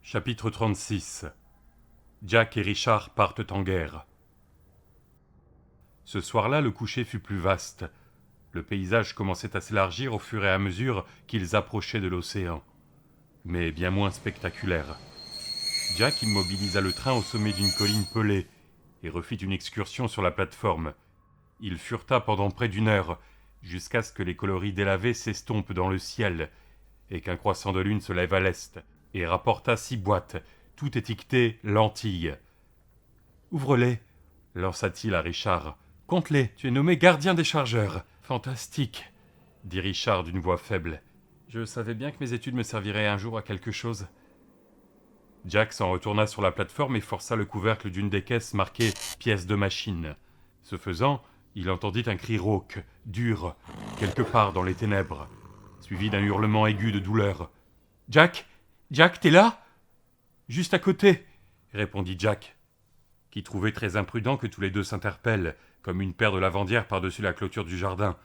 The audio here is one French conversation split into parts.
Chapitre 36. Jack et Richard partent en guerre. Ce soir-là, le coucher fut plus vaste. Le paysage commençait à s'élargir au fur et à mesure qu'ils approchaient de l'océan, mais bien moins spectaculaire. Jack immobilisa le train au sommet d'une colline pelée et refit une excursion sur la plateforme. Il fureta pendant près d'une heure, jusqu'à ce que les coloris délavés s'estompent dans le ciel et qu'un croissant de lune se lève à l'est et rapporta 6 boîtes, toutes étiquetées « lentilles ». « Ouvre-les » lança-t-il à Richard. « Compte-les, tu es nommé gardien des chargeurs. »« Fantastique » dit Richard d'une voix faible. « Je savais bien que mes études me serviraient un jour à quelque chose. » Jack s'en retourna sur la plateforme et força le couvercle d'une des caisses marquée « pièces de machine ». Ce faisant, il entendit un cri rauque, dur, quelque part dans les ténèbres, suivi d'un hurlement aigu de douleur. « Jack ? Jack, t'es là ?»« Juste à côté, » répondit Jack, qui trouvait très imprudent que tous les deux s'interpellent, comme une paire de lavandières par-dessus la clôture du jardin.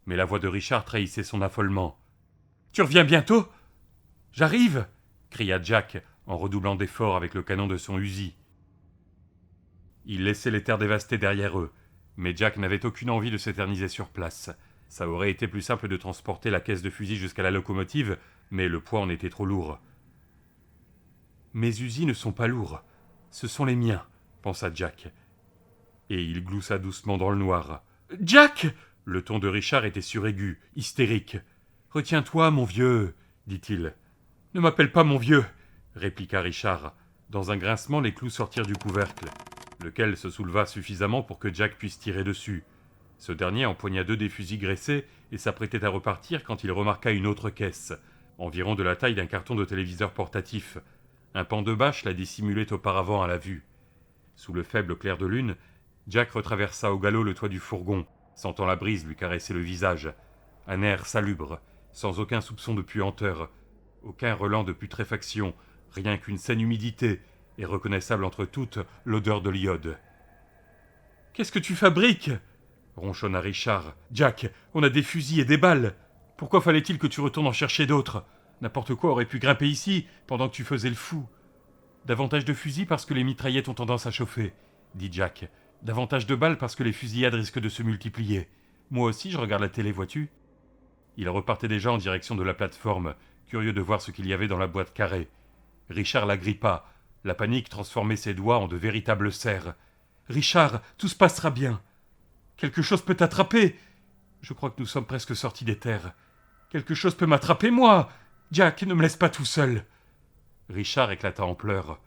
Mais la voix de Richard trahissait son affolement. « Tu reviens bientôt ? »« J'arrive !» cria Jack, en redoublant d'efforts avec le canon de son Uzi. Ils laissaient les terres dévastées derrière eux, mais Jack n'avait aucune envie de s'éterniser sur place. Ça aurait été plus simple de transporter la caisse de fusil jusqu'à la locomotive, mais le poids en était trop lourd. « Mes Uzi ne sont pas lourds, ce sont les miens, » pensa Jack. Et il gloussa doucement dans le noir. « Jack !» Le ton de Richard était suraigu, hystérique. « Retiens-toi, mon vieux, » dit-il. « Ne m'appelle pas mon vieux, » répliqua Richard. Dans un grincement, les clous sortirent du couvercle, lequel se souleva suffisamment pour que Jack puisse tirer dessus. Ce dernier empoigna 2 des fusils graissés et s'apprêtait à repartir quand il remarqua une autre caisse, environ de la taille d'un carton de téléviseur portatif. Un pan de bâche la dissimulait auparavant à la vue. Sous le faible clair de lune, Jack retraversa au galop le toit du fourgon, sentant la brise lui caresser le visage. Un air salubre, sans aucun soupçon de puanteur, aucun relent de putréfaction, rien qu'une saine humidité, et reconnaissable entre toutes l'odeur de l'iode. « Qu'est-ce que tu fabriques ?» ronchonna Richard. « Jack, on a des fusils et des balles. Pourquoi fallait-il que tu retournes en chercher d'autres ? N'importe quoi aurait pu grimper ici, pendant que tu faisais le fou. »« Davantage de fusils parce que les mitraillettes ont tendance à chauffer, » dit Jack. « Davantage de balles parce que les fusillades risquent de se multiplier. Moi aussi, je regarde la télé, vois-tu » Il repartait déjà en direction de la plateforme, curieux de voir ce qu'il y avait dans la boîte carrée. Richard l'agrippa. La panique transformait ses doigts en de véritables serres. « Richard, tout se passera bien. Quelque chose peut t'attraper. Je crois que nous sommes presque sortis des terres. Quelque chose peut m'attraper, moi. Jack, ne me laisse pas tout seul. » Richard éclata en pleurs.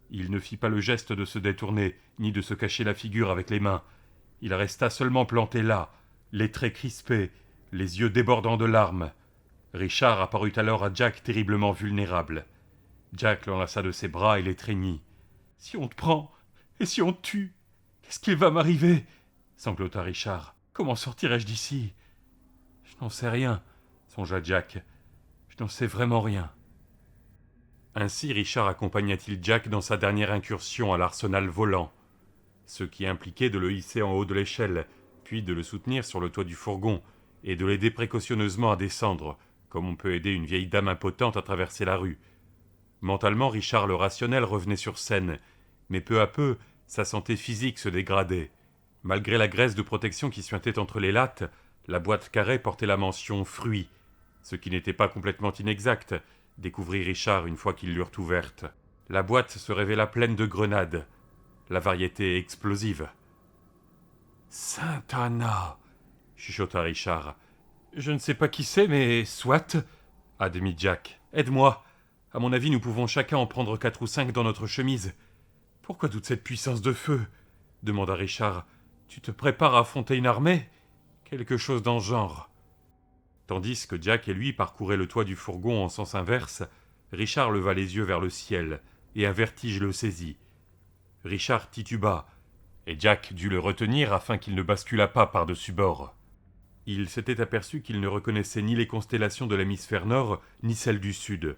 Il ne fit pas le geste de se détourner, ni de se cacher la figure avec les mains. Il resta seulement planté là, les traits crispés, les yeux débordant de larmes. Richard apparut alors à Jack terriblement vulnérable. Jack l'enlaça de ses bras et l'étreignit. « Si on te prend, et si on te tue, qu'est-ce qu'il va m'arriver ?» sanglota Richard. « Comment sortirai-je d'ici ?»« Je n'en sais rien, » songea Jack. « Je n'en sais vraiment rien. » Ainsi Richard accompagna-t-il Jack dans sa dernière incursion à l'arsenal volant, ce qui impliquait de le hisser en haut de l'échelle, puis de le soutenir sur le toit du fourgon, et de l'aider précautionneusement à descendre, comme on peut aider une vieille dame impotente à traverser la rue. Mentalement, Richard le rationnel revenait sur scène, mais peu à peu, sa santé physique se dégradait. Malgré la graisse de protection qui suintait entre les lattes, la boîte carrée portait la mention « fruits », ce qui n'était pas complètement inexact, découvrit Richard une fois qu'ils l'eurent ouverte. La boîte se révéla pleine de grenades, la variété explosive. « Sainte Anna !» chuchota Richard. « Je ne sais pas qui c'est, mais soit, » admit Jack. « Aide-moi. À mon avis, nous pouvons chacun en prendre 4 ou 5 dans notre chemise. »« Pourquoi toute cette puissance de feu ?» demanda Richard. « Tu te prépares à affronter une armée ? Quelque chose dans ce genre. » Tandis que Jack et lui parcouraient le toit du fourgon en sens inverse, Richard leva les yeux vers le ciel, et un vertige le saisit. Richard tituba, et Jack dut le retenir afin qu'il ne basculât pas par-dessus bord. Il s'était aperçu qu'il ne reconnaissait ni les constellations de l'hémisphère nord, ni celles du sud.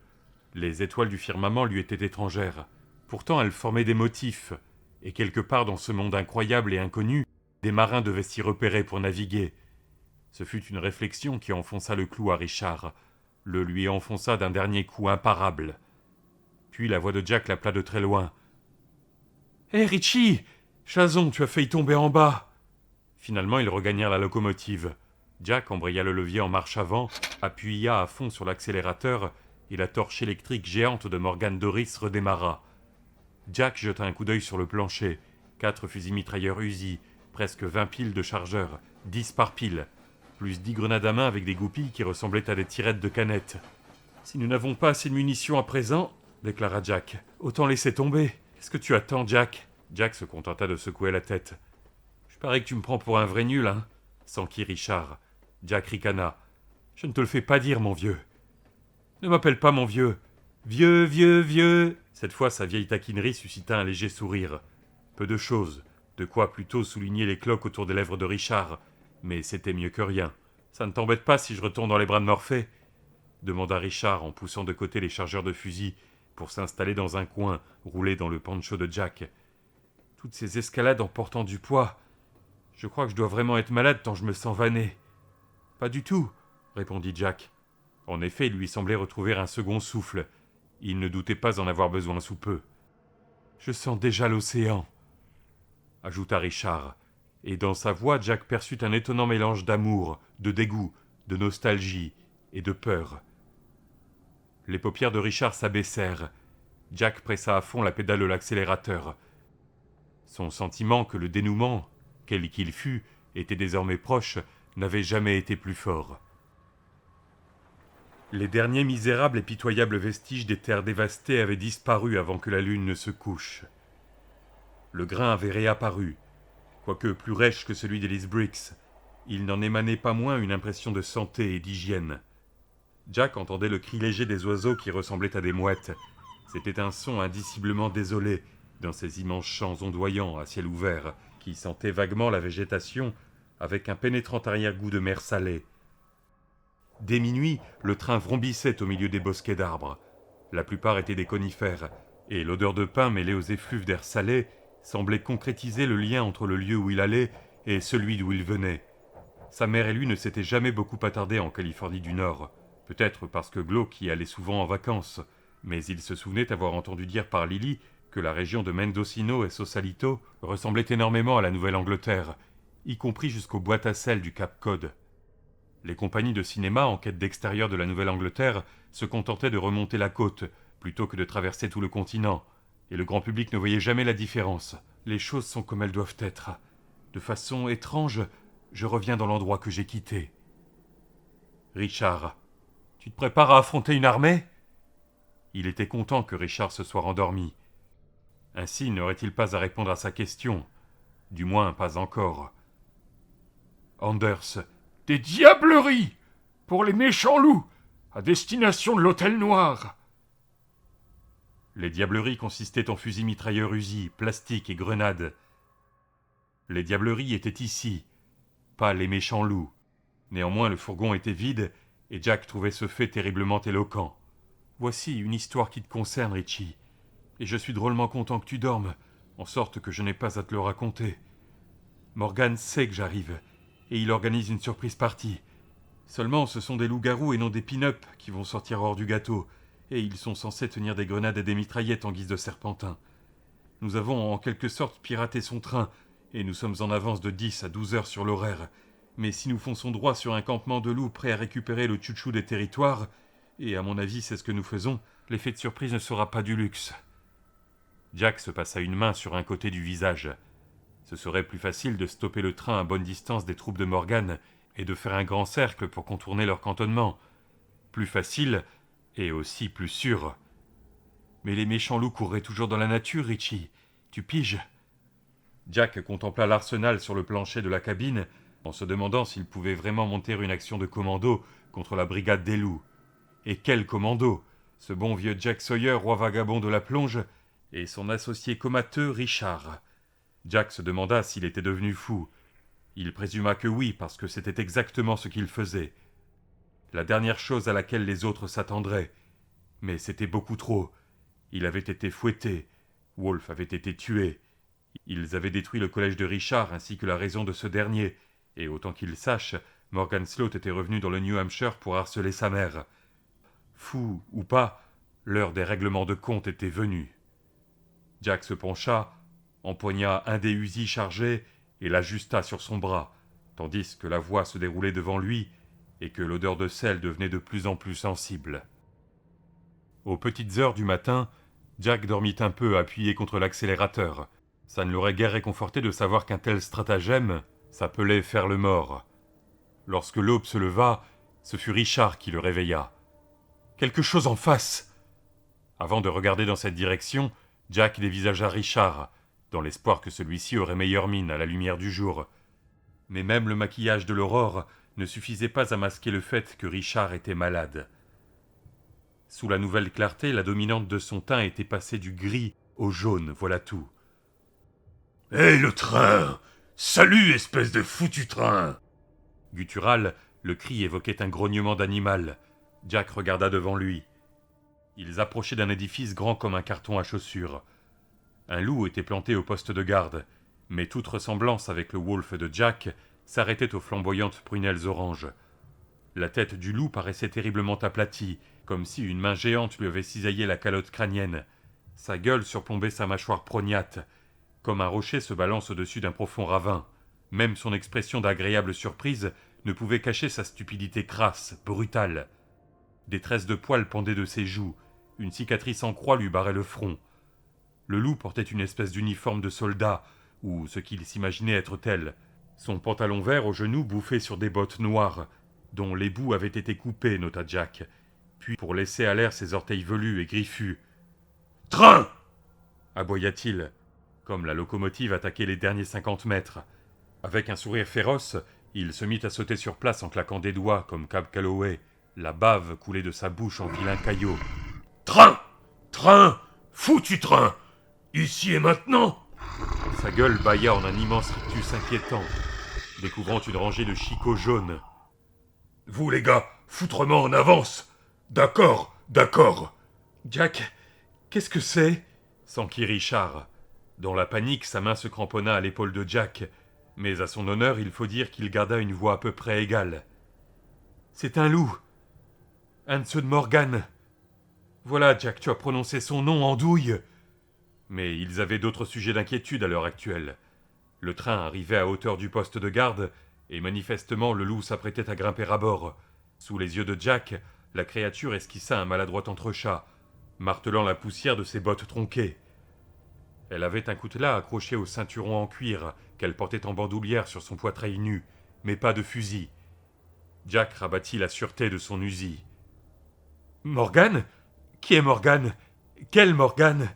Les étoiles du firmament lui étaient étrangères. Pourtant elles formaient des motifs, et quelque part dans ce monde incroyable et inconnu, des marins devaient s'y repérer pour naviguer. Ce fut une réflexion qui enfonça le clou à Richard, le lui enfonça d'un dernier coup imparable. Puis la voix de Jack l'appela de très loin. « Hé, Richie ! Jason, tu as failli tomber en bas !» Finalement, ils regagnèrent la locomotive. Jack embraya le levier en marche avant, appuya à fond sur l'accélérateur et la torche électrique géante de Morgan Doris redémarra. Jack jeta un coup d'œil sur le plancher. 4 fusils mitrailleurs Uzi, presque 20 piles de chargeurs, 10 par pile, plus 10 grenades à main avec des goupilles qui ressemblaient à des tirettes de canettes. « Si nous n'avons pas assez de munitions à présent, déclara Jack, autant laisser tomber. Qu'est-ce que tu attends, Jack ?» Jack se contenta de secouer la tête. « Je parie que tu me prends pour un vrai nul, hein ?» s'enquit Richard. Jack ricana. « Je ne te le fais pas dire, mon vieux. »« Ne m'appelle pas mon vieux. Vieux, vieux, vieux !» Cette fois, sa vieille taquinerie suscita un léger sourire. Peu de choses, de quoi plutôt souligner les cloques autour des lèvres de Richard. Mais c'était mieux que rien. « Ça ne t'embête pas si je retourne dans les bras de Morphée ?» demanda Richard en poussant de côté les chargeurs de fusil pour s'installer dans un coin, roulé dans le poncho de Jack. « Toutes ces escalades en portant du poids. Je crois que je dois vraiment être malade tant je me sens vanné. »« Pas du tout, » répondit Jack. En effet, il lui semblait retrouver un second souffle. Il ne doutait pas en avoir besoin sous peu. « Je sens déjà l'océan, » ajouta Richard, et dans sa voix, Jack perçut un étonnant mélange d'amour, de dégoût, de nostalgie et de peur. Les paupières de Richard s'abaissèrent. Jack pressa à fond la pédale de l'accélérateur. Son sentiment que le dénouement, quel qu'il fût, était désormais proche, n'avait jamais été plus fort. Les derniers misérables et pitoyables vestiges des terres dévastées avaient disparu avant que la lune ne se couche. Le grain avait réapparu. Quoique plus rêche que celui d'Ellis Briggs, il n'en émanait pas moins une impression de santé et d'hygiène. Jack entendait le cri léger des oiseaux qui ressemblaient à des mouettes. C'était un son indiciblement désolé dans ces immenses champs ondoyants à ciel ouvert qui sentaient vaguement la végétation avec un pénétrant arrière-goût de mer salée. Dès minuit, le train vrombissait au milieu des bosquets d'arbres. La plupart étaient des conifères, et l'odeur de pin mêlée aux effluves d'air salé semblait concrétiser le lien entre le lieu où il allait et celui d'où il venait. Sa mère et lui ne s'étaient jamais beaucoup attardés en Californie du Nord, peut-être parce que Glauque y allait souvent en vacances, mais il se souvenait avoir entendu dire par Lily que la région de Mendocino et Sausalito ressemblait énormément à la Nouvelle-Angleterre, y compris jusqu'aux boîtes à sel du Cap Cod. Les compagnies de cinéma en quête d'extérieur de la Nouvelle-Angleterre se contentaient de remonter la côte plutôt que de traverser tout le continent, et le grand public ne voyait jamais la différence. Les choses sont comme elles doivent être. De façon étrange, je reviens dans l'endroit que j'ai quitté. Richard, tu te prépares à affronter une armée ? Il était content que Richard se soit rendormi. Ainsi n'aurait-il pas à répondre à sa question. Du moins, pas encore. Anders, des diableries pour les méchants loups, à destination de l'Hôtel Noir. Les diableries consistaient en fusils mitrailleurs Uzi, plastiques et grenades. Les diableries étaient ici, pas les méchants loups. Néanmoins, le fourgon était vide, et Jack trouvait ce fait terriblement éloquent. Voici une histoire qui te concerne, Richie, et je suis drôlement content que tu dormes, en sorte que je n'ai pas à te le raconter. Morgan sait que j'arrive, et il organise une surprise party. Seulement, ce sont des loups-garous et non des pin-up qui vont sortir hors du gâteau, et ils sont censés tenir des grenades et des mitraillettes en guise de serpentin. Nous avons en quelque sorte piraté son train, et nous sommes en avance de 10 à 12 heures sur l'horaire. Mais si nous fonçons droit sur un campement de loups prêt à récupérer le tchoutchou des territoires, et à mon avis c'est ce que nous faisons, l'effet de surprise ne sera pas du luxe. Jack se passa une main sur un côté du visage. Ce serait plus facile de stopper le train à bonne distance des troupes de Morgan et de faire un grand cercle pour contourner leur cantonnement. Plus facile, et aussi plus sûr. Mais les méchants loups courraient toujours dans la nature, Richie. Tu piges ? Jack contempla l'arsenal sur le plancher de la cabine, en se demandant s'il pouvait vraiment monter une action de commando contre la brigade des loups. Et quel commando ? Ce bon vieux Jack Sawyer, roi vagabond de la plonge, et son associé comateux Richard. Jack se demanda s'il était devenu fou. Il présuma que oui, parce que c'était exactement ce qu'il faisait. La dernière chose à laquelle les autres s'attendraient. Mais c'était beaucoup trop. Il avait été fouetté. Wolfe avait été tué. Ils avaient détruit le collège de Richard ainsi que la raison de ce dernier, et autant qu'il sache, Morgan Sloat était revenu dans le New Hampshire pour harceler sa mère. Fou ou pas, L'heure des règlements de compte était venue. Jack se pencha, empoigna un des usils chargés et l'ajusta sur son bras, tandis que la voie se déroulait devant lui et que l'odeur de sel devenait de plus en plus sensible. Aux petites heures du matin, Jack dormit un peu appuyé contre l'accélérateur. Ça ne l'aurait guère réconforté de savoir qu'un tel stratagème s'appelait faire le mort. Lorsque l'aube se leva, ce fut Richard qui le réveilla. « Quelque chose en face !» Avant de regarder dans cette direction, Jack dévisagea Richard, dans l'espoir que celui-ci aurait meilleure mine à la lumière du jour. Mais même le maquillage de l'aurore ne suffisait pas à masquer le fait que Richard était malade. Sous la nouvelle clarté, la dominante de son teint était passée du gris au jaune, voilà tout. « Hé, le train! Salut, espèce de foutu train !» Guttural, le cri évoquait un grognement d'animal. Jack regarda devant lui. Ils approchaient d'un édifice grand comme un carton à chaussures. Un loup était planté au poste de garde, mais toute ressemblance avec le wolf de Jack s'arrêtait aux flamboyantes prunelles oranges. La tête du loup paraissait terriblement aplatie, comme si une main géante lui avait cisaillé la calotte crânienne. Sa gueule surplombait sa mâchoire prognate, comme un rocher se balance au-dessus d'un profond ravin. Même son expression d'agréable surprise ne pouvait cacher sa stupidité crasse, brutale. Des tresses de poils pendaient de ses joues, une cicatrice en croix lui barrait le front. Le loup portait une espèce d'uniforme de soldat, ou ce qu'il s'imaginait être tel. Son pantalon vert aux genoux bouffait sur des bottes noires, dont les bouts avaient été coupés, nota Jack, puis pour laisser à l'air ses orteils velus et griffus. « Train !» aboya-t-il, comme la locomotive attaquait les derniers 50 mètres. Avec un sourire féroce, il se mit à sauter sur place en claquant des doigts comme Cab Calloway. La bave coulait de sa bouche en vilain caillot. « Train ! Train ! Foutu train ! Ici et maintenant !» Sa gueule bâilla en un immense rictus inquiétant, découvrant une rangée de chicots jaunes. « Vous les gars, foutrement en avance ! D'accord, d'accord !» Jack, qu'est-ce que c'est ? S'enquit Richard. Dans la panique, sa main se cramponna à l'épaule de Jack, mais à son honneur, il faut dire qu'il garda une voix à peu près égale. C'est un loup. Un de ceux de Morgan. Voilà, Jack, tu as prononcé son nom en douille. Mais ils avaient d'autres sujets d'inquiétude à l'heure actuelle. Le train arrivait à hauteur du poste de garde, et manifestement le loup s'apprêtait à grimper à bord. Sous les yeux de Jack, la créature esquissa un maladroit entrechat, martelant la poussière de ses bottes tronquées. Elle avait un coutelas accroché au ceinturon en cuir qu'elle portait en bandoulière sur son poitrail nu, mais pas de fusil. Jack rabattit la sûreté de son usil. « Morgan ? Qui est Morgan ? Quel Morgan ? »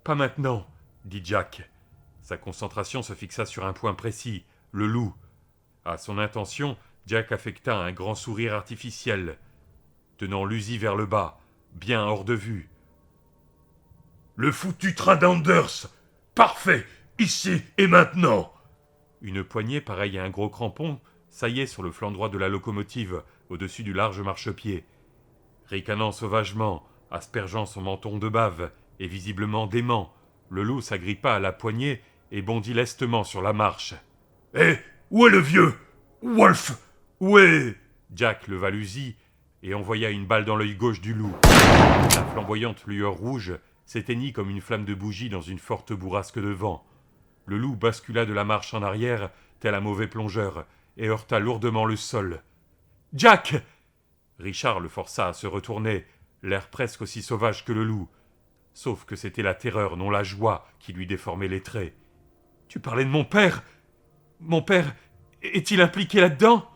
« Pas maintenant, » dit Jack. Sa concentration se fixa sur un point précis, le loup. À son intention, Jack affecta un grand sourire artificiel, tenant l'usil vers le bas, bien hors de vue. « Le foutu train d'Anders ! Parfait, ici et maintenant !» Une poignée pareille à un gros crampon saillait sur le flanc droit de la locomotive, au-dessus du large marchepied. Ricanant sauvagement, aspergeant son menton de bave, et visiblement dément, le loup s'agrippa à la poignée et bondit lestement sur la marche. « Hé, où est le vieux ? Wolf, où est... » Jack leva l'usil et envoya une balle dans l'œil gauche du loup. La flamboyante lueur rouge s'éteignit comme une flamme de bougie dans une forte bourrasque de vent. Le loup bascula de la marche en arrière, tel un mauvais plongeur, et heurta lourdement le sol. « Jack !» Richard le força à se retourner, l'air presque aussi sauvage que le loup. Sauf que c'était la terreur, non la joie, qui lui déformait les traits. « Tu parlais de mon père ? Mon père est-il impliqué là-dedans ?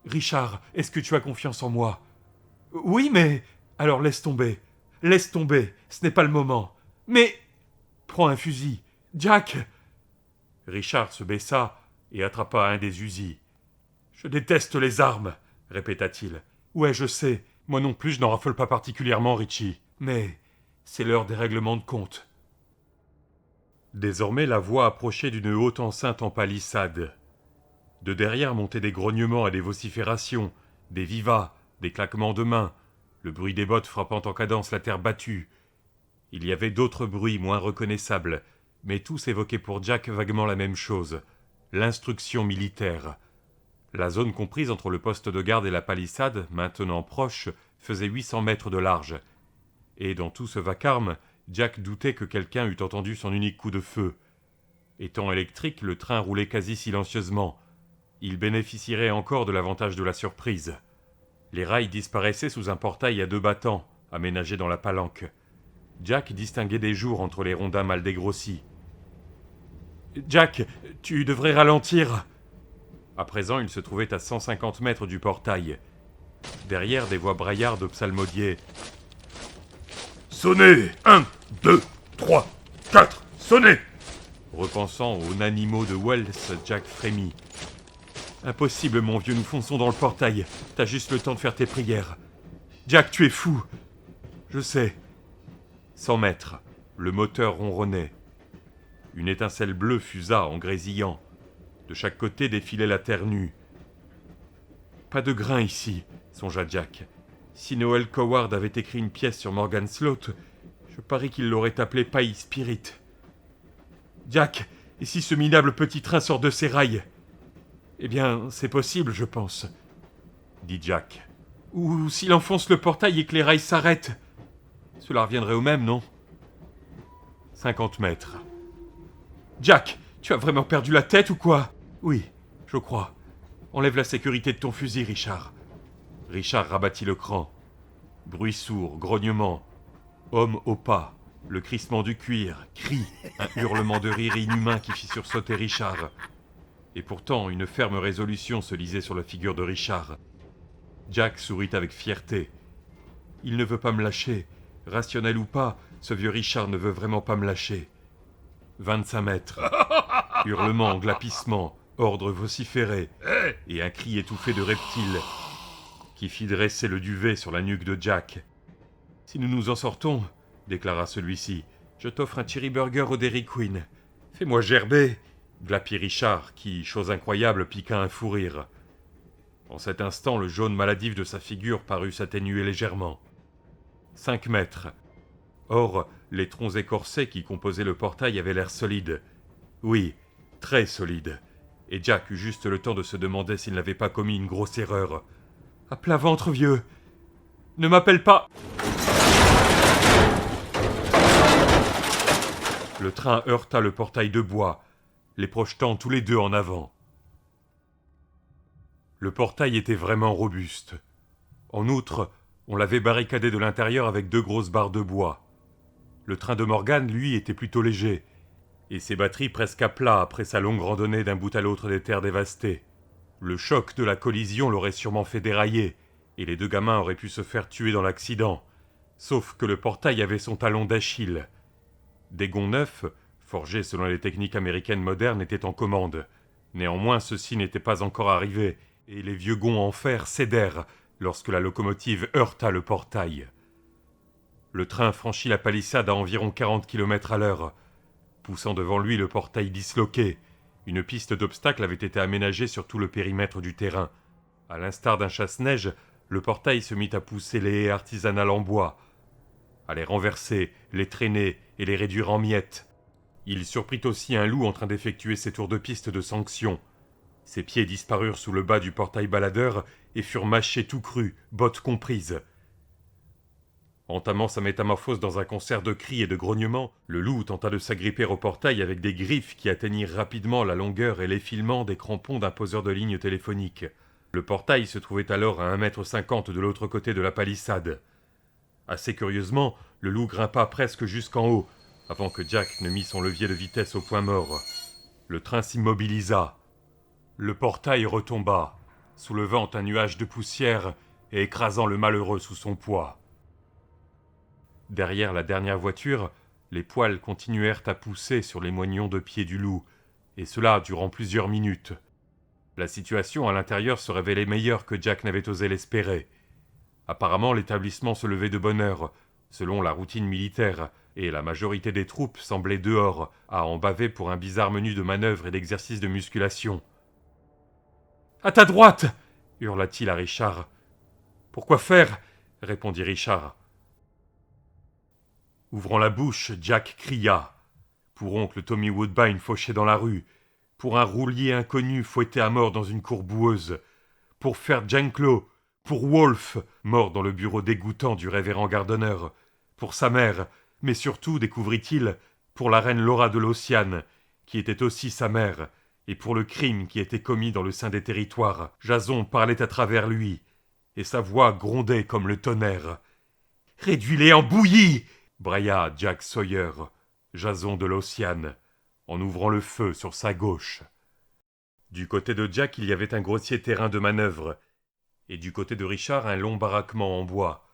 Richard, est-ce que tu as confiance en moi ? Oui, mais... Alors laisse tomber, ce n'est pas le moment. Mais... Prends un fusil. Jack !» Richard se baissa et attrapa un des usils. « Je déteste les armes, » répéta-t-il. « Ouais, je sais. Moi non plus, je n'en raffole pas particulièrement, Richie. Mais c'est l'heure des règlements de compte. » Désormais, la voix approchait d'une haute enceinte en palissade. De derrière montaient des grognements et des vociférations, des vivas, des claquements de mains, le bruit des bottes frappant en cadence la terre battue. Il y avait d'autres bruits moins reconnaissables, mais tous évoquaient pour Jack vaguement la même chose, l'instruction militaire. La zone comprise entre le poste de garde et la palissade, maintenant proche, faisait 800 mètres de large. Et dans tout ce vacarme, Jack doutait que quelqu'un eût entendu son unique coup de feu. Étant électrique, le train roulait quasi silencieusement. Il bénéficierait encore de l'avantage de la surprise. Les rails disparaissaient sous un portail à 2 battants, aménagé dans la palanque. Jack distinguait des jours entre les rondins mal dégrossis. « Jack, tu devrais ralentir !» À présent, il se trouvait à 150 mètres du portail. Derrière, des voix braillardes psalmodiaient. « Sonnez 1, 2, 3, 4, sonnez !» Repensant aux animaux de Wells, Jack frémit. « Impossible, mon vieux, nous fonçons dans le portail. T'as juste le temps de faire tes prières. Jack, tu es fou !»« Je sais. » 100 mètres, le moteur ronronnait. Une étincelle bleue fusa en grésillant. De chaque côté défilait la terre nue. « Pas de grain ici, » songea Jack. Si Noel Coward avait écrit une pièce sur Morgan Sloat, je parie qu'il l'aurait appelée Paille Spirit. « Jack, et si ce minable petit train sort de ses rails ?»« Eh bien, c'est possible, je pense, » dit Jack. « Ou s'il enfonce le portail et que les rails s'arrêtent. Cela reviendrait au même, non ? 50 mètres. « Jack, tu as vraiment perdu la tête ou quoi ? » ?»« Oui, je crois. Enlève la sécurité de ton fusil, Richard. » Richard rabattit le cran. Bruit sourd, grognement. Homme au pas, le crissement du cuir, cri, un hurlement de rire inhumain qui fit sursauter Richard. Et pourtant, une ferme résolution se lisait sur la figure de Richard. Jack sourit avec fierté. Il ne veut pas me lâcher. Rationnel ou pas, ce vieux Richard ne veut vraiment pas me lâcher. 25 mètres. Hurlements, glapissements, ordres vociférés, et un cri étouffé de reptile qui fit dresser le duvet sur la nuque de Jack. « Si nous nous en sortons, » déclara celui-ci, « je t'offre un cherry burger au Dairy Queen. »« Fais-moi gerber !» glapit Richard, qui, chose incroyable, piqua un fou rire. En cet instant, le jaune maladif de sa figure parut s'atténuer légèrement. 5 mètres. Or, les troncs écorcés qui composaient le portail avaient l'air solides. Oui, très solides. Et Jack eut juste le temps de se demander s'il n'avait pas commis une grosse erreur. « À plat ventre, vieux ! Ne m'appelle pas !» Le train heurta le portail de bois, les projetant tous les deux en avant. Le portail était vraiment robuste. En outre, on l'avait barricadé de l'intérieur avec 2 grosses barres de bois. Le train de Morgan, lui, était plutôt léger, et ses batteries presque à plat après sa longue randonnée d'un bout à l'autre des terres dévastées. Le choc de la collision l'aurait sûrement fait dérailler, et les 2 gamins auraient pu se faire tuer dans l'accident, sauf que le portail avait son talon d'Achille. Des gonds neufs, forgés selon les techniques américaines modernes, étaient en commande. Néanmoins, ceux-ci n'étaient pas encore arrivés, et les vieux gonds en fer cédèrent lorsque la locomotive heurta le portail. Le train franchit la palissade à environ 40 km/h, poussant devant lui le portail disloqué. Une piste d'obstacles avait été aménagée sur tout le périmètre du terrain. À l'instar d'un chasse-neige, le portail se mit à pousser les haies artisanales en bois, à les renverser, les traîner et les réduire en miettes. Il surprit aussi un loup en train d'effectuer ses tours de piste de sanction. Ses pieds disparurent sous le bas du portail baladeur et furent mâchés tout crus, bottes comprises. Entamant sa métamorphose dans un concert de cris et de grognements, le loup tenta de s'agripper au portail avec des griffes qui atteignirent rapidement la longueur et l'effilement des crampons d'un poseur de ligne téléphonique. Le portail se trouvait alors à 1,50 m de l'autre côté de la palissade. Assez curieusement, le loup grimpa presque jusqu'en haut, avant que Jack ne mît son levier de vitesse au point mort. Le train s'immobilisa. Le portail retomba, soulevant un nuage de poussière et écrasant le malheureux sous son poids. Derrière la dernière voiture, les poils continuèrent à pousser sur les moignons de pied du loup, et cela durant plusieurs minutes. La situation à l'intérieur se révélait meilleure que Jack n'avait osé l'espérer. Apparemment, l'établissement se levait de bonne heure, selon la routine militaire, et la majorité des troupes semblait dehors, à en baver pour un bizarre menu de manœuvres et d'exercices de musculation. « À ta droite !» hurla-t-il à Richard. « Pourquoi faire ?» répondit Richard. Ouvrant la bouche, Jack cria. Pour oncle Tommy Woodbine fauché dans la rue, pour un roulier inconnu fouetté à mort dans une cour boueuse, pour Fer Janklow, pour Wolfe, mort dans le bureau dégoûtant du révérend Gardiner, pour sa mère, mais surtout, découvrit-il, pour la reine Laura de Lothian, qui était aussi sa mère, et pour le crime qui était commis dans le sein des territoires. Jason parlait à travers lui, et sa voix grondait comme le tonnerre. « Réduis-les en bouillie !» brailla Jack Sawyer, Jason de Lothian, en ouvrant le feu sur sa gauche. Du côté de Jack, il y avait un grossier terrain de manœuvre, et du côté de Richard, un long baraquement en bois.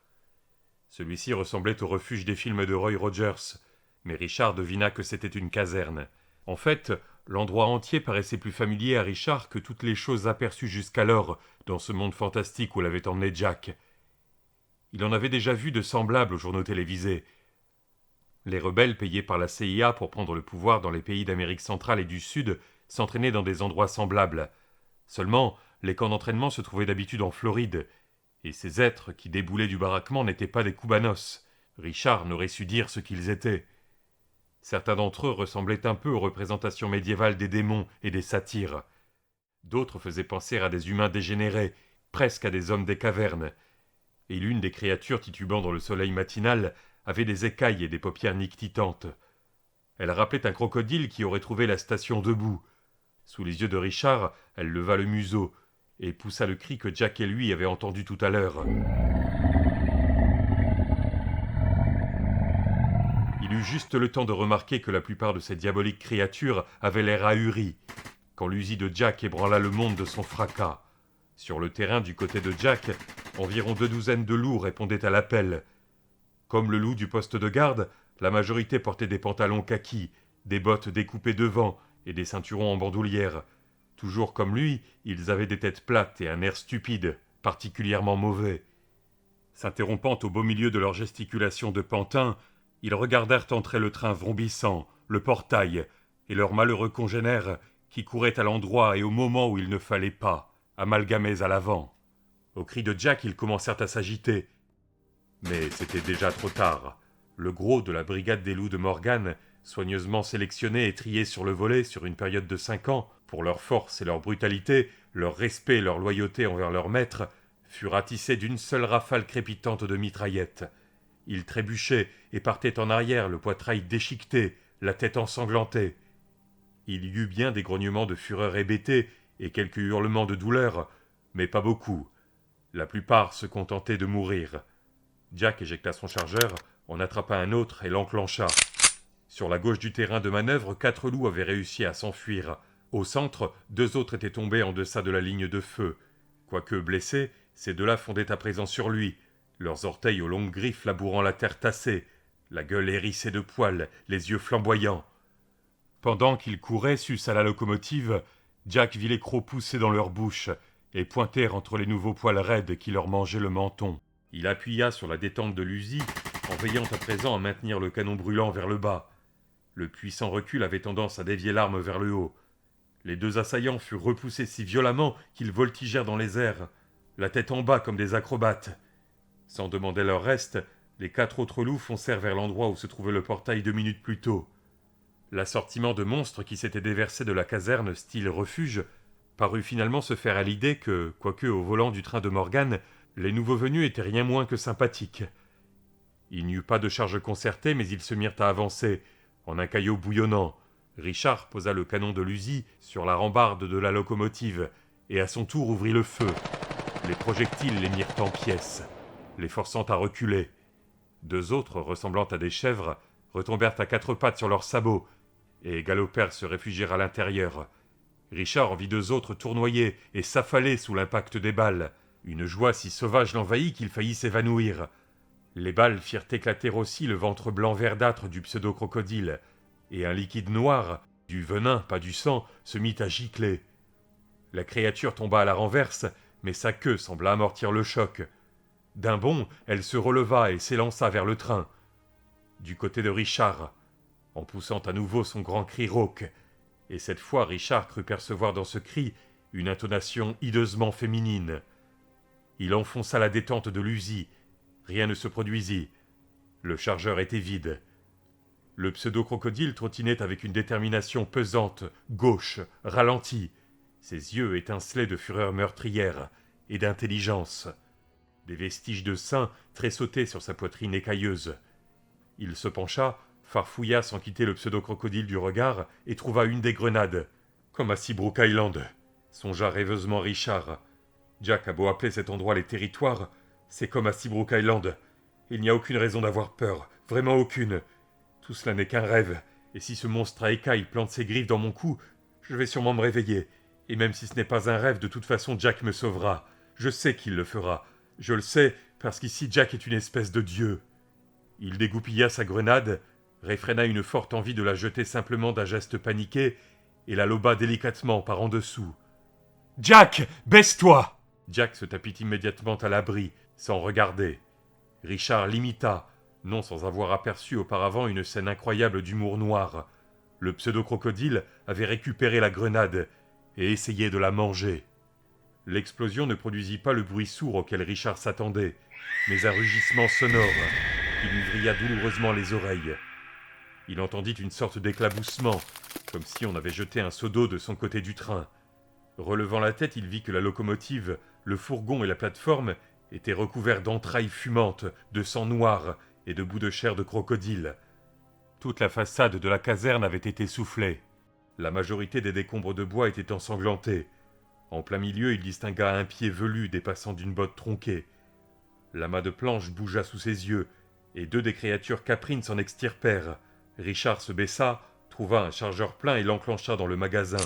Celui-ci ressemblait au refuge des films de Roy Rogers, mais Richard devina que c'était une caserne. En fait, l'endroit entier paraissait plus familier à Richard que toutes les choses aperçues jusqu'alors dans ce monde fantastique où l'avait emmené Jack. Il en avait déjà vu de semblables aux journaux télévisés. Les rebelles payés par la CIA pour prendre le pouvoir dans les pays d'Amérique centrale et du Sud s'entraînaient dans des endroits semblables. Seulement, les camps d'entraînement se trouvaient d'habitude en Floride, et ces êtres qui déboulaient du baraquement n'étaient pas des Cubanos. Richard n'aurait su dire ce qu'ils étaient. Certains d'entre eux ressemblaient un peu aux représentations médiévales des démons et des satyres. D'autres faisaient penser à des humains dégénérés, presque à des hommes des cavernes. Et l'une des créatures titubant dans le soleil matinal avait des écailles et des paupières nictitantes. Elle rappelait un crocodile qui aurait trouvé la station debout. Sous les yeux de Richard, elle leva le museau et poussa le cri que Jack et lui avaient entendu tout à l'heure. Il eut juste le temps de remarquer que la plupart de ces diaboliques créatures avaient l'air ahuries, quand l'usi de Jack ébranla le monde de son fracas. Sur le terrain du côté de Jack, environ 2 douzaines de loups répondaient à l'appel. Comme le loup du poste de garde, la majorité portait des pantalons kakis, des bottes découpées devant et des ceinturons en bandoulière. Toujours comme lui, ils avaient des têtes plates et un air stupide, particulièrement mauvais. S'interrompant au beau milieu de leur gesticulation de pantin, ils regardèrent entrer le train vrombissant, le portail, et leurs malheureux congénères qui couraient à l'endroit et au moment où il ne fallait pas, amalgamés à l'avant. Au cri de Jack, ils commencèrent à s'agiter. Mais c'était déjà trop tard. Le gros de la brigade des loups de Morgan, soigneusement sélectionnés et triés sur le volet sur une période de 5 ans, pour leur force et leur brutalité, leur respect et leur loyauté envers leur maître, fut ratissé d'une seule rafale crépitante de mitraillettes. Ils trébuchaient et partaient en arrière, le poitrail déchiqueté, la tête ensanglantée. Il y eut bien des grognements de fureur hébétés et quelques hurlements de douleur, mais pas beaucoup. La plupart se contentaient de mourir. Jack éjecta son chargeur, en attrapa un autre et l'enclencha. Sur la gauche du terrain de manœuvre, 4 loups avaient réussi à s'enfuir. Au centre, 2 autres étaient tombés en deçà de la ligne de feu. Quoique blessés, ces 2-là fondaient à présent sur lui, leurs orteils aux longues griffes labourant la terre tassée, la gueule hérissée de poils, les yeux flamboyants. Pendant qu'ils couraient sus à la locomotive, Jack vit les crocs pousser dans leur bouche et pointer entre les nouveaux poils raides qui leur mangeaient le menton. Il appuya sur la détente de l'usi, en veillant à présent à maintenir le canon brûlant vers le bas. Le puissant recul avait tendance à dévier l'arme vers le haut. Les 2 assaillants furent repoussés si violemment qu'ils voltigèrent dans les airs, la tête en bas comme des acrobates. Sans demander leur reste, les 4 autres loups foncèrent vers l'endroit où se trouvait le portail 2 minutes plus tôt. L'assortiment de monstres qui s'était déversé de la caserne style refuge parut finalement se faire à l'idée que, quoique au volant du train de Morgan, les nouveaux venus étaient rien moins que sympathiques. Il n'y eut pas de charge concertée, mais ils se mirent à avancer, en un caillot bouillonnant. Richard posa le canon de l'usi sur la rambarde de la locomotive, et à son tour ouvrit le feu. Les projectiles les mirent en pièces, les forçant à reculer. 2 autres, ressemblant à des chèvres, retombèrent à 4 pattes sur leurs sabots, et galopèrent se réfugier à l'intérieur. Richard en vit 2 autres tournoyer et s'affaler sous l'impact des balles. Une joie si sauvage l'envahit qu'il faillit s'évanouir. Les balles firent éclater aussi le ventre blanc verdâtre du pseudo-crocodile, et un liquide noir, du venin, pas du sang, se mit à gicler. La créature tomba à la renverse, mais sa queue sembla amortir le choc. D'un bond, elle se releva et s'élança vers le train. Du côté de Richard, en poussant à nouveau son grand cri rauque, et cette fois Richard crut percevoir dans ce cri une intonation hideusement féminine. Il enfonça la détente de l'usi. Rien ne se produisit. Le chargeur était vide. Le pseudo-crocodile trottinait avec une détermination pesante, gauche, ralentie. Ses yeux étincelaient de fureur meurtrière et d'intelligence. Des vestiges de sein tressautaient sur sa poitrine écailleuse. Il se pencha, farfouilla sans quitter le pseudo-crocodile du regard et trouva une des grenades. Comme à Seabrook Island, songea rêveusement Richard. Jack a beau appeler cet endroit les territoires, c'est comme à Seabrook Island. Il n'y a aucune raison d'avoir peur, vraiment aucune. Tout cela n'est qu'un rêve, et si ce monstre à écailles plante ses griffes dans mon cou, je vais sûrement me réveiller. Et même si ce n'est pas un rêve, de toute façon Jack me sauvera. Je sais qu'il le fera. Je le sais, parce qu'ici Jack est une espèce de dieu. Il dégoupilla sa grenade, réfréna une forte envie de la jeter simplement d'un geste paniqué, et la loba délicatement par en dessous. « Jack, baisse-toi !» Jack se tapit immédiatement à l'abri, sans regarder. Richard l'imita, non sans avoir aperçu auparavant une scène incroyable d'humour noir. Le pseudo-crocodile avait récupéré la grenade et essayait de la manger. L'explosion ne produisit pas le bruit sourd auquel Richard s'attendait, mais un rugissement sonore qui lui vrilla douloureusement les oreilles. Il entendit une sorte d'éclaboussement, comme si on avait jeté un seau d'eau de son côté du train. Relevant la tête, il vit que la locomotive, le fourgon et la plateforme étaient recouverts d'entrailles fumantes, de sang noir et de bouts de chair de crocodile. Toute la façade de la caserne avait été soufflée. La majorité des décombres de bois étaient ensanglantés. En plein milieu, il distingua un pied velu dépassant d'une botte tronquée. L'amas de planches bougea sous ses yeux, et deux des créatures caprines s'en extirpèrent. Richard se baissa, trouva un chargeur plein et l'enclencha dans le magasin.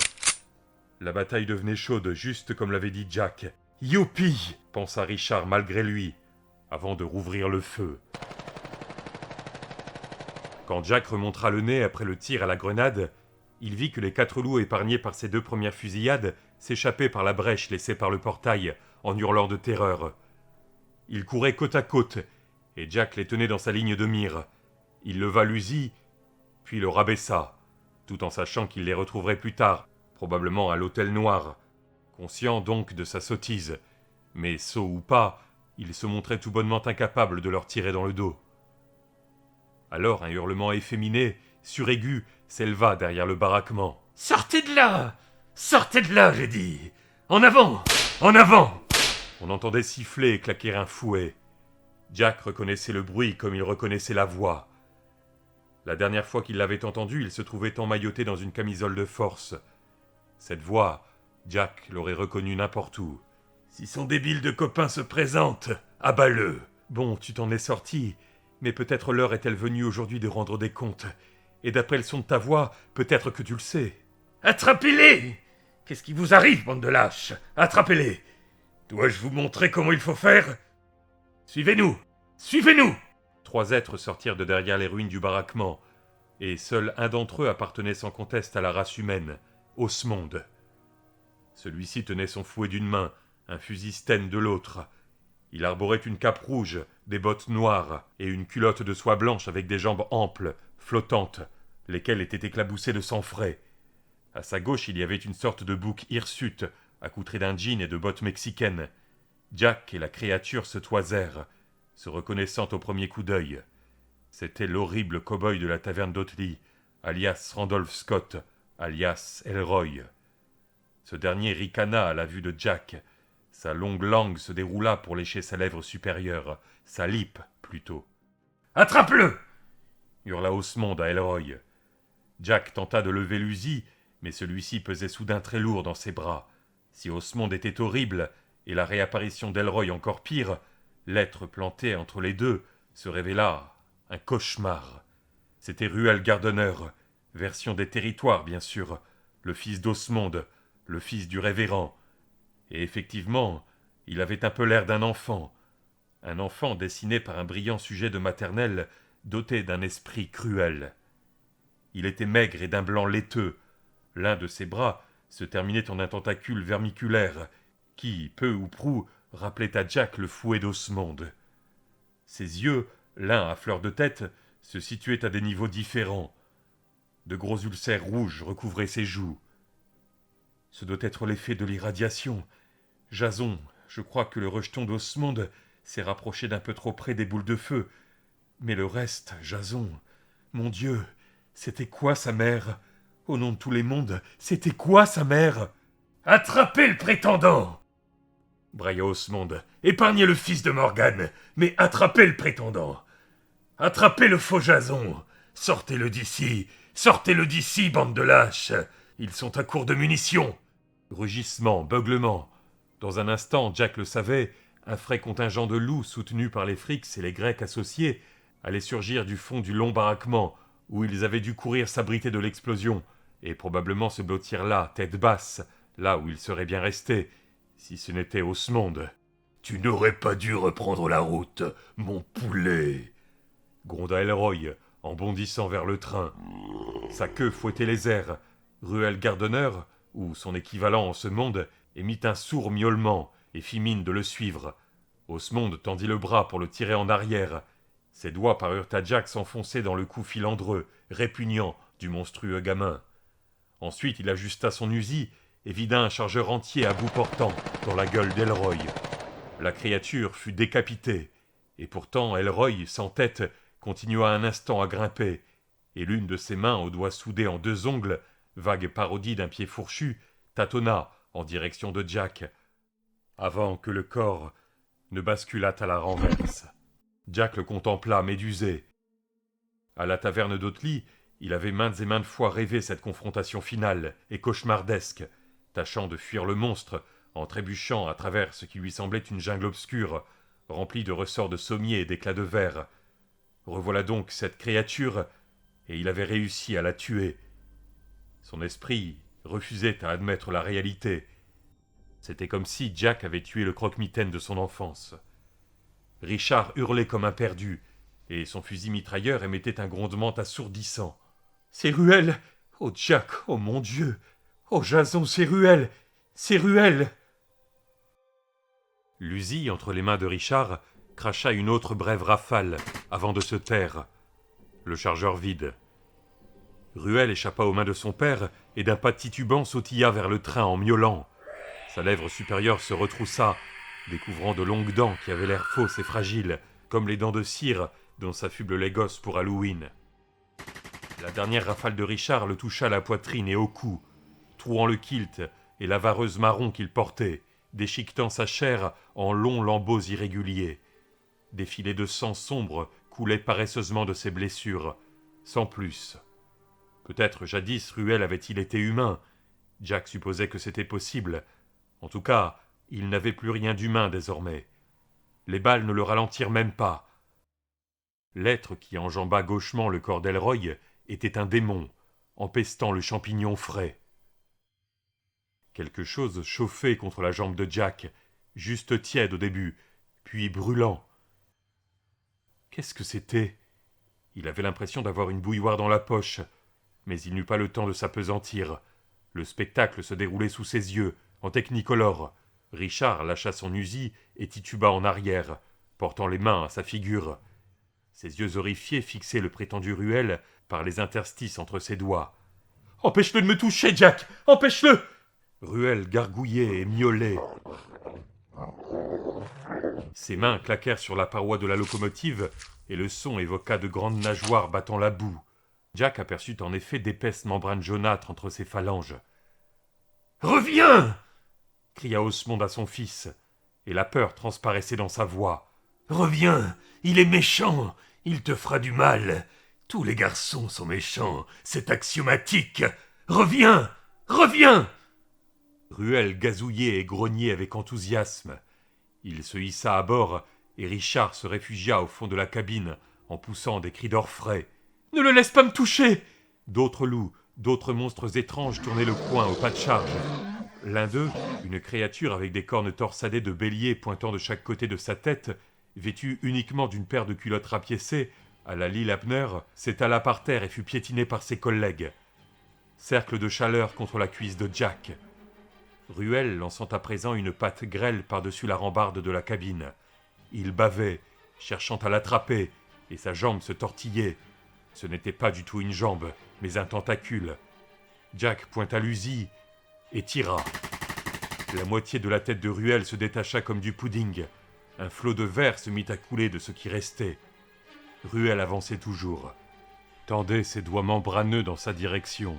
La bataille devenait chaude, juste comme l'avait dit Jack. « Youpi !» pensa Richard malgré lui, avant de rouvrir le feu. Quand Jack remontra le nez après le tir à la grenade, il vit que les 4 loups épargnés par ses 2 premières fusillades s'échappaient par la brèche laissée par le portail, en hurlant de terreur. Ils couraient côte à côte, et Jack les tenait dans sa ligne de mire. Il leva l'usi, puis le rabaissa, tout en sachant qu'il les retrouverait plus tard, probablement à l'Hôtel Noir. Conscient donc de sa sottise, mais sot ou pas, il se montrait tout bonnement incapable de leur tirer dans le dos. Alors un hurlement efféminé, suraigu, s'éleva derrière le baraquement. « Sortez de là! Sortez de là, j'ai dit! En avant! En avant !» On entendait siffler et claquer un fouet. Jack reconnaissait le bruit comme il reconnaissait la voix. La dernière fois qu'il l'avait entendue, il se trouvait emmailloté dans une camisole de force. Cette voix, Jack l'aurait reconnue n'importe où. « Si son débile de copain se présente, abats-le !»« Bon, tu t'en es sorti, mais peut-être l'heure est-elle venue aujourd'hui de rendre des comptes. Et d'après le son de ta voix, peut-être que tu le sais. »« Attrapez-les ! Qu'est-ce qui vous arrive, bande de lâches ? Attrapez-les ! Dois-je vous montrer comment il faut faire ? Suivez-nous ! Suivez-nous !» 3 êtres sortirent de derrière les ruines du baraquement, et seul un d'entre eux appartenait sans conteste à la race humaine, Osmond. Celui-ci tenait son fouet d'une main, un fusil Sten de l'autre. Il arborait une cape rouge, des bottes noires et une culotte de soie blanche avec des jambes amples, flottantes, lesquelles étaient éclaboussées de sang frais. À sa gauche, il y avait une sorte de bouc hirsute, accoutré d'un jean et de bottes mexicaines. Jack et la créature se toisèrent, se reconnaissant au premier coup d'œil. C'était l'horrible cow-boy de la taverne d'Otley, alias Randolph Scott, alias Elroy. Ce dernier ricana à la vue de Jack. Sa longue langue se déroula pour lécher sa lèvre supérieure, sa lippe plutôt. « Attrape-le !» hurla Osmond à Elroy. Jack tenta de lever l'usi, mais celui-ci pesait soudain très lourd dans ses bras. Si Osmond était horrible, et la réapparition d'Elroy encore pire, l'être planté entre les deux se révéla un cauchemar. C'était Ruel Gardner, version des territoires bien sûr, le fils d'Osmond, le fils du révérend. Et effectivement, il avait un peu l'air d'un enfant dessiné par un brillant sujet de maternelle, doté d'un esprit cruel. Il était maigre et d'un blanc laiteux. L'un de ses bras se terminait en un tentacule vermiculaire, qui, peu ou prou, rappelait à Jack le fouet d'Osmond. Ses yeux, l'un à fleur de tête, se situaient à des niveaux différents. De gros ulcères rouges recouvraient ses joues. Ce doit être l'effet de l'irradiation. Jason, je crois que le rejeton d'Osmond s'est rapproché d'un peu trop près des boules de feu. Mais le reste, Jason, mon Dieu, c'était quoi sa mère ? Au nom de tous les mondes, c'était quoi sa mère ? Attrapez le prétendant ! Brailla Osmond. Épargnez le fils de Morgan, mais attrapez le prétendant. Attrapez le faux Jason! Sortez-le d'ici! Sortez-le d'ici, bande de lâches! Ils sont à court de munitions! Rugissements, beuglements. Dans un instant, Jack le savait, un frais contingent de loups soutenus par les Fricks et les Grecs associés allait surgir du fond du long baraquement où ils avaient dû courir s'abriter de l'explosion et probablement se blottir là, tête basse, là où ils seraient bien restés, si ce n'était Osmond. « Tu n'aurais pas dû reprendre la route, mon poulet !» gronda Elroy en bondissant vers le train. Sa queue fouettait les airs. Ruel Gardner, ou son équivalent en ce monde, émit un sourd miaulement et fit mine de le suivre. Osmond tendit le bras pour le tirer en arrière. Ses doigts parurent à Jack s'enfoncer dans le cou filandreux, répugnant du monstrueux gamin. Ensuite il ajusta son Uzi et vida un chargeur entier à bout portant dans la gueule d'Elroy. La créature fut décapitée, et pourtant Elroy, sans tête, continua un instant à grimper, et l'une de ses mains aux doigts soudés en 2 ongles, vague parodie d'un pied fourchu, tâtonna en direction de Jack, avant que le corps ne basculât à la renverse. Jack le contempla médusé. À la taverne d'Otley, il avait maintes et maintes fois rêvé cette confrontation finale et cauchemardesque, tâchant de fuir le monstre, en trébuchant à travers ce qui lui semblait une jungle obscure, remplie de ressorts de sommiers et d'éclats de verre. Revoilà donc cette créature, et il avait réussi à la tuer. Son esprit refusait à admettre la réalité. C'était comme si Jack avait tué le croque-mitaine de son enfance. Richard hurlait comme un perdu, et son fusil mitrailleur émettait un grondement assourdissant. « C'est Ruel! Oh Jack, oh mon Dieu! Oh Jason, c'est Ruel! C'est Ruel !» L'usi, entre les mains de Richard, cracha une autre brève rafale, avant de se taire. Le chargeur vide. Ruel échappa aux mains de son père, et d'un pas titubant sautilla vers le train en miaulant. Sa lèvre supérieure se retroussa, découvrant de longues dents qui avaient l'air fausses et fragiles, comme les dents de cire dont s'affublent les gosses pour Halloween. La dernière rafale de Richard le toucha à la poitrine et au cou, trouant le kilt et la vareuse marron qu'il portait, déchiquetant sa chair en longs lambeaux irréguliers. Des filets de sang sombre coulaient paresseusement de ses blessures, sans plus. Peut-être jadis Ruel avait-il été humain. Jack supposait que c'était possible. En tout cas, il n'avait plus rien d'humain désormais. Les balles ne le ralentirent même pas. L'être qui enjamba gauchement le corps d'Elroy était un démon, empestant le champignon frais. Quelque chose chauffait contre la jambe de Jack, juste tiède au début, puis brûlant. Qu'est-ce que c'était ? Il avait l'impression d'avoir une bouilloire dans la poche, mais il n'eut pas le temps de s'appesantir. Le spectacle se déroulait sous ses yeux, en technicolor. Richard lâcha son Uzi et tituba en arrière, portant les mains à sa figure. Ses yeux horrifiés fixaient le prétendu Ruel par les interstices entre ses doigts. « Empêche-le de me toucher, Jack! Empêche-le !» Ruel gargouillait et miaulait. Ses mains claquèrent sur la paroi de la locomotive et le son évoqua de grandes nageoires battant la boue. Jack aperçut en effet d'épaisses membranes jaunâtres entre ses phalanges. « Reviens !» cria Osmond à son fils, et la peur transparaissait dans sa voix. « Reviens, il est méchant, il te fera du mal. Tous les garçons sont méchants, c'est axiomatique. Reviens, reviens !» Ruel gazouillait et grognait avec enthousiasme. Il se hissa à bord, et Richard se réfugia au fond de la cabine, en poussant des cris d'orfraie. « Ne le laisse pas me toucher !» D'autres loups, d'autres monstres étranges tournaient le coin au pas de charge. L'un d'eux, une créature avec des cornes torsadées de bélier pointant de chaque côté de sa tête, vêtue uniquement d'une paire de culottes rapiécées, à la Lil Abner, s'étala par terre et fut piétiné par ses collègues. Cercle de chaleur contre la cuisse de Jack. Ruel lançant à présent une patte grêle par-dessus la rambarde de la cabine. Il bavait, cherchant à l'attraper, et sa jambe se tortillait. Ce n'était pas du tout une jambe, mais un tentacule. Jack pointa l'usi et tira. La moitié de la tête de Ruel se détacha comme du pudding. Un flot de verre se mit à couler de ce qui restait. Ruel avançait toujours, tendait ses doigts membraneux dans sa direction.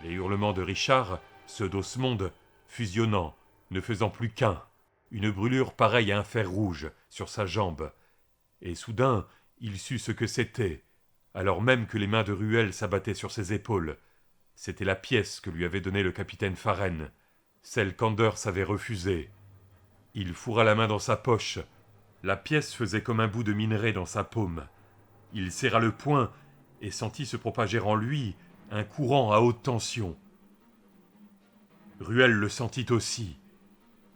Les hurlements de Richard, ceux d'Osmond, fusionnant, ne faisant plus qu'un. Une brûlure pareille à un fer rouge sur sa jambe. Et soudain, Il sut ce que c'était, alors même que les mains de Ruel s'abattaient sur ses épaules. C'était la pièce que lui avait donnée le capitaine Farren, celle qu'Anders avait refusée. Il fourra la main dans sa poche. La pièce faisait comme un bout de minerai dans sa paume. Il serra le poing et sentit se propager en lui un courant à haute tension. Ruel le sentit aussi.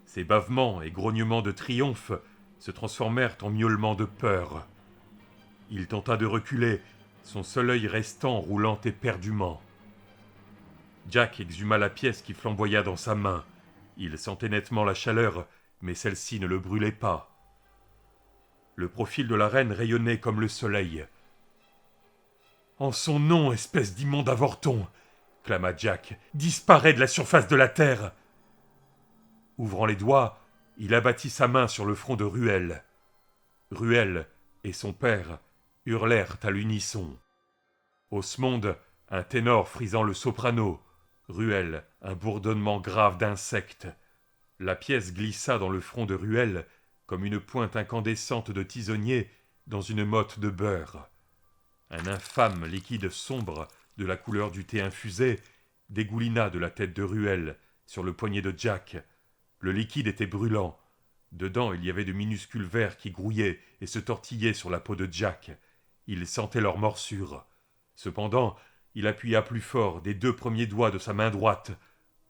Ses bavements et grognements de triomphe se transformèrent en miaulements de peur. Il tenta de reculer, son seul œil restant roulant éperdument. Jack exhuma la pièce qui flamboya dans sa main. Il sentait nettement la chaleur, mais celle-ci ne le brûlait pas. Le profil de la reine rayonnait comme le soleil. « En son nom, espèce d'immonde avorton !» clama Jack. « Disparais de la surface de la terre !» Ouvrant les doigts, il abattit sa main sur le front de Ruel. Ruel et son père hurlèrent à l'unisson. Osmond, un ténor frisant le soprano. Ruel, un bourdonnement grave d'insectes. La pièce glissa dans le front de Ruel comme une pointe incandescente de tisonnier dans une motte de beurre. Un infâme liquide sombre, de la couleur du thé infusé, dégoulina de la tête de Ruel sur le poignet de Jack. Le liquide était brûlant. Dedans, il y avait de minuscules vers qui grouillaient et se tortillaient sur la peau de Jack. Il sentait leur morsure. Cependant, il appuya plus fort des 2 premiers doigts de sa main droite,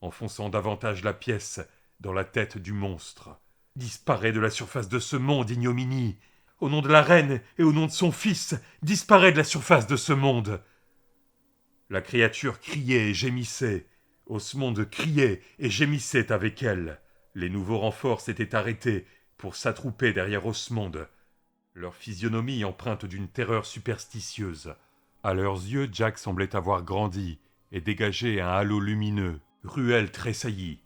enfonçant davantage la pièce dans la tête du monstre. « Disparais de la surface de ce monde, ignominie ! Au nom de la reine et au nom de son fils, disparais de la surface de ce monde !» La créature criait et gémissait. Osmond criait et gémissait avec elle. Les nouveaux renforts s'étaient arrêtés pour s'attrouper derrière Osmond, leur physionomie empreinte d'une terreur superstitieuse. À leurs yeux, Jack semblait avoir grandi et dégagé un halo lumineux. Ruel tressaillit,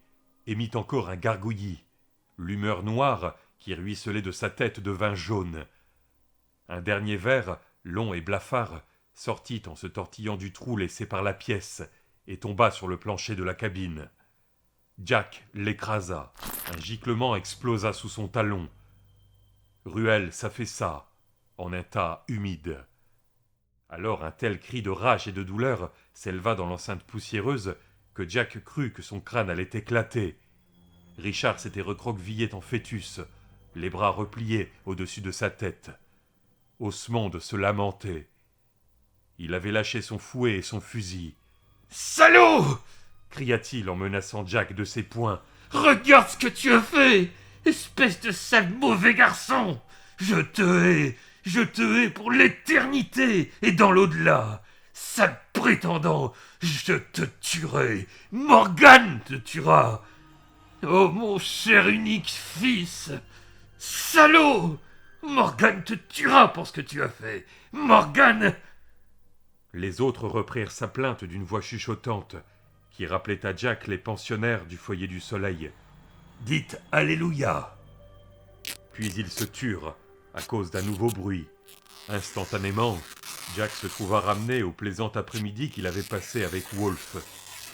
émit encore un gargouillis. L'humeur noire qui ruisselait de sa tête devint jaune. Un dernier ver, long et blafard, sortit en se tortillant du trou laissé par la pièce et tomba sur le plancher de la cabine. Jack l'écrasa. Un giclement explosa sous son talon. Ruel s'affaissa en un tas humide. Alors un tel cri de rage et de douleur s'éleva dans l'enceinte poussiéreuse que Jack crut que son crâne allait éclater. Richard s'était recroquevillé en fœtus, les bras repliés au-dessus de sa tête. Osmond se lamentait. Il avait lâché son fouet et son fusil. « Salaud !» cria-t-il en menaçant Jack de ses poings. « Regarde ce que tu as fait, espèce de sale mauvais garçon ! Je te hais pour l'éternité et dans l'au-delà. Sale prétendant, je te tuerai, Morgane te tuera. Oh mon cher unique fils, salaud, Morgane te tuera pour ce que tu as fait, Morgane !» Les autres reprirent sa plainte d'une voix chuchotante, qui rappelait à Jack les pensionnaires du foyer du soleil. « Dites Alléluia !» Puis ils se turent, à cause d'un nouveau bruit. Instantanément, Jack se trouva ramené au plaisant après-midi qu'il avait passé avec Wolfe,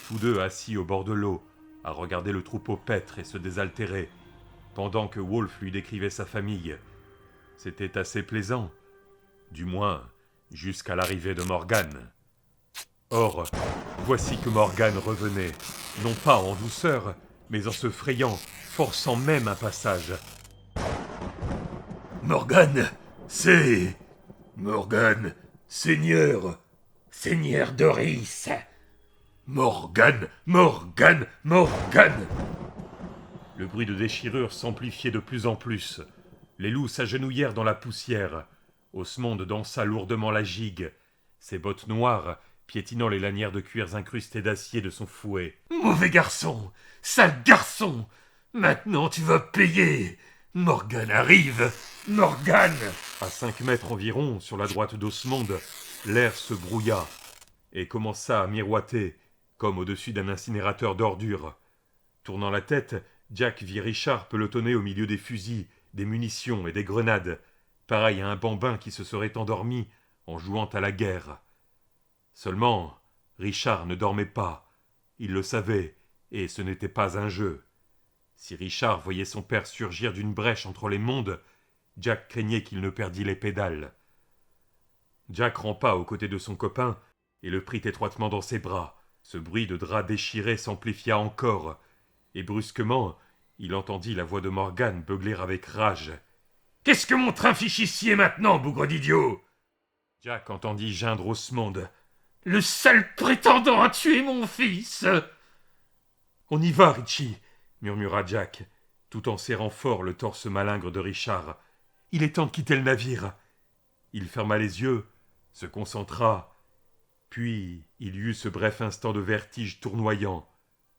tous deux assis au bord de l'eau, à regarder le troupeau paître et se désaltérer, pendant que Wolfe lui décrivait sa famille. C'était assez plaisant, du moins jusqu'à l'arrivée de Morgane. Or, voici que Morgane revenait, non pas en douceur, mais en se frayant, forçant même un passage. « Morgane, c'est... Morgane, Seigneur Doris. Morgane. » Le bruit de déchirure s'amplifiait de plus en plus. Les loups s'agenouillèrent dans la poussière. Osmond dansa lourdement la gigue, ses bottes noires piétinant les lanières de cuirs incrustés d'acier de son fouet. « Mauvais garçon, sale garçon, maintenant tu vas payer. Morgane arrive, Morgane !» À 5 mètres environ, sur la droite d'Osmond, l'air se brouilla et commença à miroiter, comme au-dessus d'un incinérateur d'ordures. Tournant la tête, Jack vit Richard pelotonner au milieu des fusils, des munitions et des grenades, pareil à un bambin qui se serait endormi en jouant à la guerre. Seulement, Richard ne dormait pas. Il le savait, et ce n'était pas un jeu. Si Richard voyait son père surgir d'une brèche entre les mondes, Jack craignait qu'il ne perdît les pédales. Jack rampa aux côtés de son copain et le prit étroitement dans ses bras. Ce bruit de drap déchiré s'amplifia encore, et brusquement, il entendit la voix de Morgan beugler avec rage. « Qu'est-ce que mon train fiche ici maintenant, bougre d'idiot ?» Jack entendit geindre Osmond. « Le sale prétendant a tué mon fils !»« On y va, Richie !» murmura Jack, tout en serrant fort le torse malingre de Richard. « Il est temps de quitter le navire !» Il ferma les yeux, se concentra, puis il y eut ce bref instant de vertige tournoyant,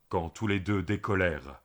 quand tous les deux décollèrent.